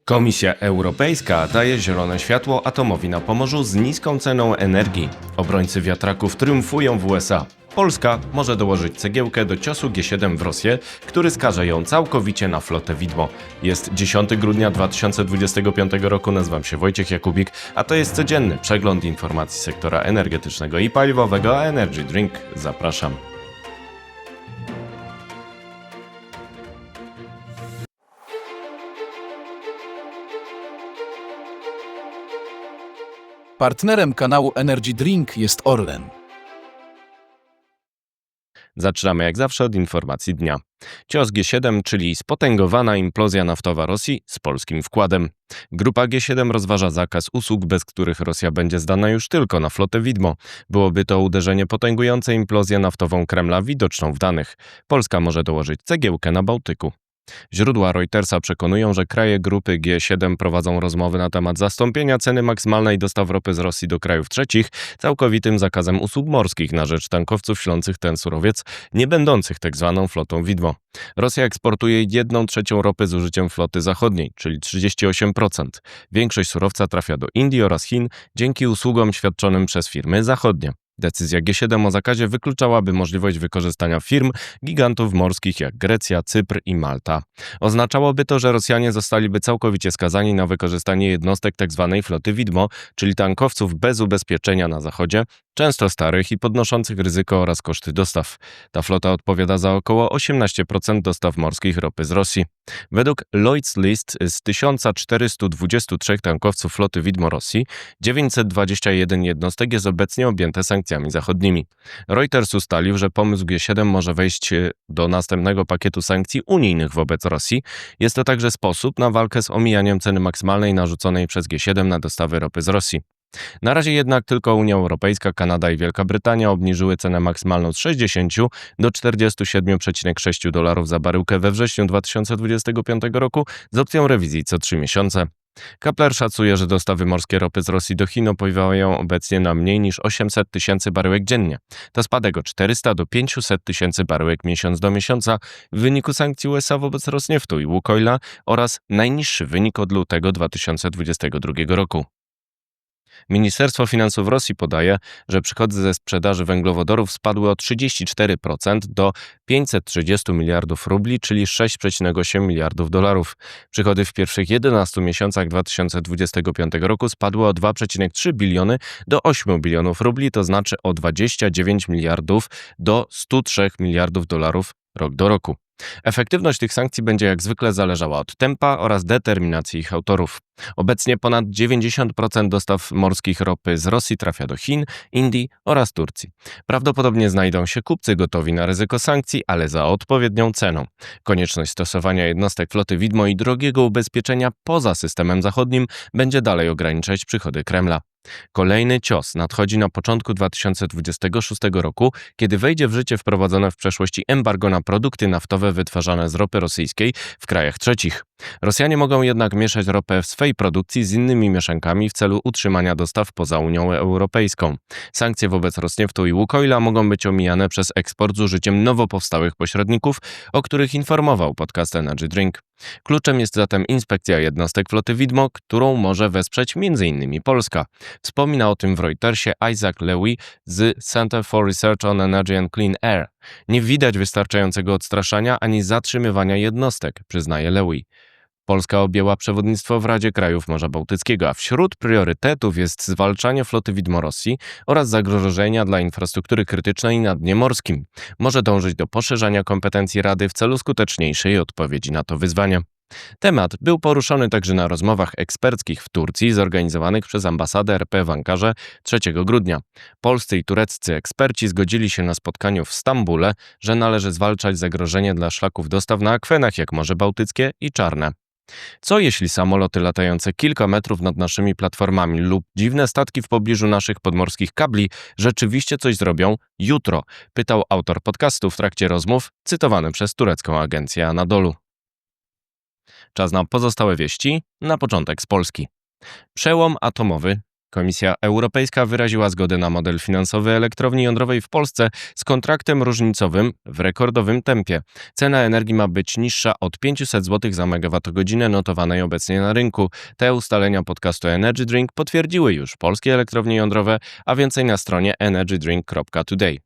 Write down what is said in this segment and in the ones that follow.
Komisja Europejska daje zielone światło atomowi na Pomorzu z niską ceną energii. Obrońcy wiatraków triumfują w USA. Polska może dołożyć cegiełkę do ciosu G7 w Rosję, który skaże ją całkowicie na flotę widmo. Jest 10 grudnia 2025 roku, nazywam się Wojciech Jakubik, a to jest codzienny przegląd informacji sektora energetycznego i paliwowego Energy Drink. Zapraszam. Partnerem kanału Energy Drink jest Orlen. Zaczynamy jak zawsze od informacji dnia. Cios G7, czyli spotęgowana implozja naftowa Rosji z polskim wkładem. Grupa G7 rozważa zakaz usług, bez których Rosja będzie zdana już tylko na flotę widmo. Byłoby to uderzenie potęgujące implozję naftową Kremla widoczną w danych. Polska może dołożyć cegiełkę na Bałtyku. Źródła Reutersa przekonują, że kraje grupy G7 prowadzą rozmowy na temat zastąpienia ceny maksymalnej dostaw ropy z Rosji do krajów trzecich całkowitym zakazem usług morskich na rzecz tankowców ślących ten surowiec, nie będących tzw. flotą widmo. Rosja eksportuje 1/3 ropy z użyciem floty zachodniej, czyli 38%. Większość surowca trafia do Indii oraz Chin dzięki usługom świadczonym przez firmy zachodnie. Decyzja G7 o zakazie wykluczałaby możliwość wykorzystania firm gigantów morskich jak Grecja, Cypr i Malta. Oznaczałoby to, że Rosjanie zostaliby całkowicie skazani na wykorzystanie jednostek tzw. floty widmo, czyli tankowców bez ubezpieczenia na zachodzie, często starych i podnoszących ryzyko oraz koszty dostaw. Ta flota odpowiada za około 18% dostaw morskich ropy z Rosji. Według Lloyd's List z 1423 tankowców floty widmo Rosji, 921 jednostek jest obecnie objęte sankcjami zachodnimi. Reuters ustalił, że pomysł G7 może wejść do następnego pakietu sankcji unijnych wobec Rosji. Jest to także sposób na walkę z omijaniem ceny maksymalnej narzuconej przez G7 na dostawy ropy z Rosji. Na razie jednak tylko Unia Europejska, Kanada i Wielka Brytania obniżyły cenę maksymalną z 60 do $47,6 za baryłkę we wrześniu 2025 roku z opcją rewizji co 3 miesiące. Kepler szacuje, że dostawy morskie ropy z Rosji do Chin opływają obecnie na mniej niż 800 tysięcy baryłek dziennie. To spadek o 400 do 500 tysięcy baryłek miesiąc do miesiąca w wyniku sankcji USA wobec Rosnieftu i Łukoila oraz najniższy wynik od lutego 2022 roku. Ministerstwo Finansów Rosji podaje, że przychody ze sprzedaży węglowodorów spadły o 34% do 530 miliardów rubli, czyli 6,8 miliardów dolarów. Przychody w pierwszych 11 miesiącach 2025 roku spadły o 2,3 biliony do 8 bilionów rubli, to znaczy o 29 miliardów do 103 miliardów dolarów rok do roku. Efektywność tych sankcji będzie jak zwykle zależała od tempa oraz determinacji ich autorów. Obecnie ponad 90% dostaw morskich ropy z Rosji trafia do Chin, Indii oraz Turcji. Prawdopodobnie znajdą się kupcy gotowi na ryzyko sankcji, ale za odpowiednią ceną. Konieczność stosowania jednostek floty widmo i drogiego ubezpieczenia poza systemem zachodnim będzie dalej ograniczać przychody Kremla. Kolejny cios nadchodzi na początku 2026 roku, kiedy wejdzie w życie wprowadzone w przeszłości embargo na produkty naftowe wytwarzane z ropy rosyjskiej w krajach trzecich. Rosjanie mogą jednak mieszać ropę w swej produkcji z innymi mieszankami w celu utrzymania dostaw poza Unią Europejską. Sankcje wobec Rosnieftu i Łukoila mogą być omijane przez eksport z użyciem nowo powstałych pośredników, o których informował podcast Energy Drink. Kluczem jest zatem inspekcja jednostek floty widmo, którą może wesprzeć m.in. Polska. Wspomina o tym w Reutersie Isaac Lewy z Center for Research on Energy and Clean Air. Nie widać wystarczającego odstraszania ani zatrzymywania jednostek, przyznaje Lewy. Polska objęła przewodnictwo w Radzie Krajów Morza Bałtyckiego, a wśród priorytetów jest zwalczanie floty widmo Rosji oraz zagrożenia dla infrastruktury krytycznej na dnie morskim. Może dążyć do poszerzania kompetencji Rady w celu skuteczniejszej odpowiedzi na to wyzwanie. Temat był poruszony także na rozmowach eksperckich w Turcji zorganizowanych przez ambasadę RP w Ankarze 3 grudnia. Polscy i tureccy eksperci zgodzili się na spotkaniu w Stambule, że należy zwalczać zagrożenie dla szlaków dostaw na akwenach jak Morze Bałtyckie i Czarne. Co jeśli samoloty latające kilka metrów nad naszymi platformami lub dziwne statki w pobliżu naszych podmorskich kabli rzeczywiście coś zrobią jutro? Pytał autor podcastu w trakcie rozmów, cytowany przez turecką agencję Anadolu. Czas na pozostałe wieści, na początek z Polski. Przełom atomowy Komisja Europejska wyraziła zgodę na model finansowy elektrowni jądrowej w Polsce z kontraktem różnicowym w rekordowym tempie. Cena energii ma być niższa od 500 zł za megawattogodzinę notowanej obecnie na rynku. Te ustalenia podcastu Energy Drink potwierdziły już polskie elektrownie jądrowe, a więcej na stronie energydrink.today.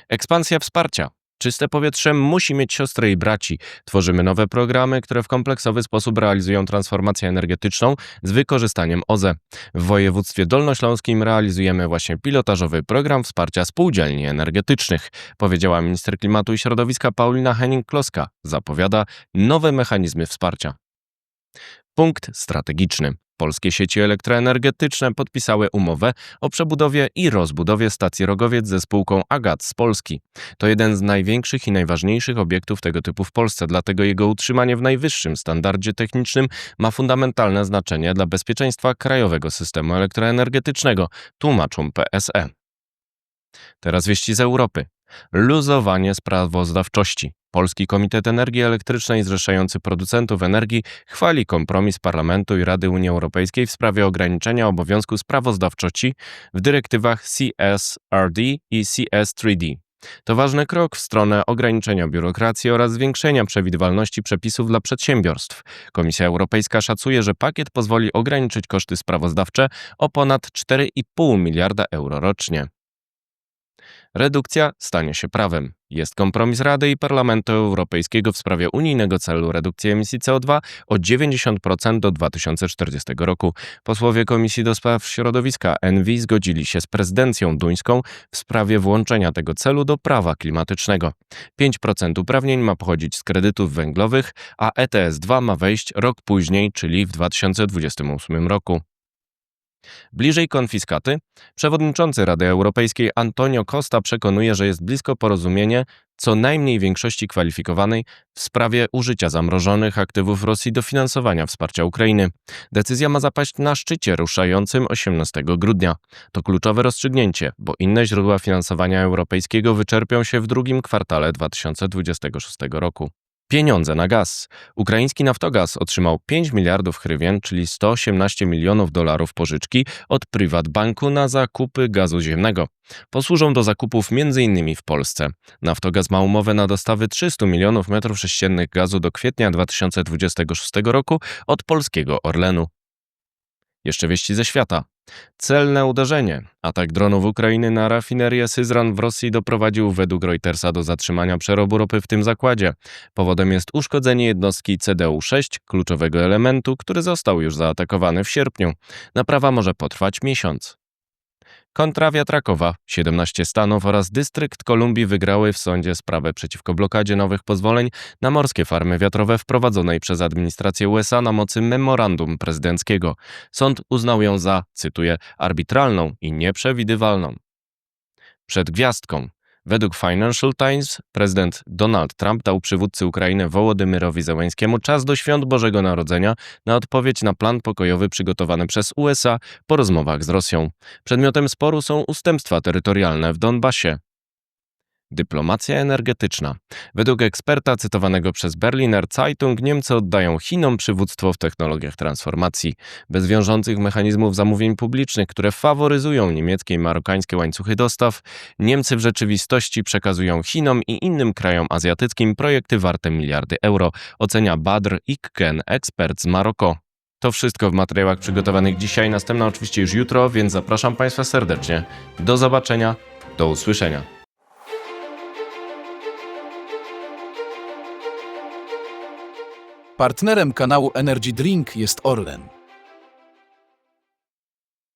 Ekspansja wsparcia. Czyste powietrze musi mieć siostry i braci. Tworzymy nowe programy, które w kompleksowy sposób realizują transformację energetyczną z wykorzystaniem OZE. W województwie dolnośląskim realizujemy właśnie pilotażowy program wsparcia spółdzielni energetycznych, powiedziała minister klimatu i środowiska Paulina Henning-Kloska. Zapowiada nowe mechanizmy wsparcia. Punkt strategiczny. Polskie sieci elektroenergetyczne podpisały umowę o przebudowie i rozbudowie stacji Rogowiec ze spółką AGAT z Polski. To jeden z największych i najważniejszych obiektów tego typu w Polsce, dlatego jego utrzymanie w najwyższym standardzie technicznym ma fundamentalne znaczenie dla bezpieczeństwa krajowego systemu elektroenergetycznego, tłumaczą PSE. Teraz wieści z Europy. Luzowanie sprawozdawczości. Polski Komitet Energii Elektrycznej zrzeszający producentów energii chwali kompromis Parlamentu i Rady Unii Europejskiej w sprawie ograniczenia obowiązku sprawozdawczości w dyrektywach CSRD i CS3D. To ważny krok w stronę ograniczenia biurokracji oraz zwiększenia przewidywalności przepisów dla przedsiębiorstw. Komisja Europejska szacuje, że pakiet pozwoli ograniczyć koszty sprawozdawcze o ponad 4,5 miliarda euro rocznie. Redukcja stanie się prawem. Jest kompromis Rady i Parlamentu Europejskiego w sprawie unijnego celu redukcji emisji CO2 o 90% do 2040 roku. Posłowie Komisji do Spraw Środowiska ENVI zgodzili się z prezydencją duńską w sprawie włączenia tego celu do prawa klimatycznego. 5% uprawnień ma pochodzić z kredytów węglowych, a ETS2 ma wejść rok później, czyli w 2028 roku. Bliżej konfiskaty? Przewodniczący Rady Europejskiej Antonio Costa przekonuje, że jest blisko porozumienie co najmniej większości kwalifikowanej w sprawie użycia zamrożonych aktywów Rosji do finansowania wsparcia Ukrainy. Decyzja ma zapaść na szczycie ruszającym 18 grudnia. To kluczowe rozstrzygnięcie, bo inne źródła finansowania europejskiego wyczerpią się w drugim kwartale 2026 roku. Pieniądze na gaz. Ukraiński Naftogaz otrzymał 5 miliardów hrywien, czyli 118 milionów dolarów pożyczki od Privatbanku na zakupy gazu ziemnego. Posłużą do zakupów m.in. w Polsce. Naftogaz ma umowę na dostawy 300 milionów metrów sześciennych gazu do kwietnia 2026 roku od polskiego Orlenu. Jeszcze wieści ze świata. Celne uderzenie. Atak dronów Ukrainy na rafinerię Syzran w Rosji doprowadził według Reutersa do zatrzymania przerobu ropy w tym zakładzie. Powodem jest uszkodzenie jednostki CDU-6, kluczowego elementu, który został już zaatakowany w sierpniu. Naprawa może potrwać miesiąc. Kontra wiatrakowa. 17 stanów oraz dystrykt Kolumbii wygrały w sądzie sprawę przeciwko blokadzie nowych pozwoleń na morskie farmy wiatrowe wprowadzonej przez administrację USA na mocy memorandum prezydenckiego. Sąd uznał ją za, cytuję, arbitralną i nieprzewidywalną. Przed gwiazdką. Według Financial Times prezydent Donald Trump dał przywódcy Ukrainy Wołodymyrowi Zełenskiemu czas do świąt Bożego Narodzenia na odpowiedź na plan pokojowy przygotowany przez USA po rozmowach z Rosją. Przedmiotem sporu są ustępstwa terytorialne w Donbasie. Dyplomacja energetyczna. Według eksperta cytowanego przez Berliner Zeitung Niemcy oddają Chinom przywództwo w technologiach transformacji. Bez wiążących mechanizmów zamówień publicznych, które faworyzują niemieckie i marokańskie łańcuchy dostaw, Niemcy w rzeczywistości przekazują Chinom i innym krajom azjatyckim projekty warte miliardy euro, ocenia Badr Ikken, ekspert z Maroko. To wszystko w materiałach przygotowanych dzisiaj, następna oczywiście już jutro, więc zapraszam Państwa serdecznie. Do zobaczenia, do usłyszenia. Partnerem kanału Energy Drink jest Orlen.